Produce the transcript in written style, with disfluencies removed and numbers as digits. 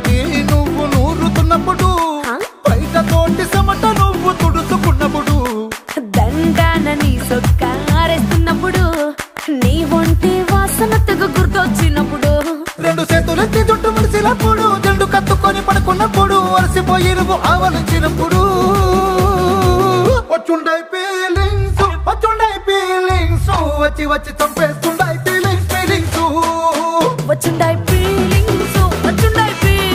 తోటి నువ్వు నూరుతున్నప్పుడు బయట తోటి సమట నువ్వు తుడుచుకున్నప్పుడు దండాన నీ సొక్కారేస్తున్నప్పుడు నీ ఒంటి వాసనతకు గుర్తొచ్చినప్పుడు రెండు చేతులెత్తి జుట్టు ముడిసినప్పుడు జండు కత్తుకొని పడుకున్నప్పుడు అలసిపోయి నువ్వు ఆవలించినప్పుడు వచ్చుండై ఫీలింగ్స్ వచ్చి వచ్చి చంపేస్తుండ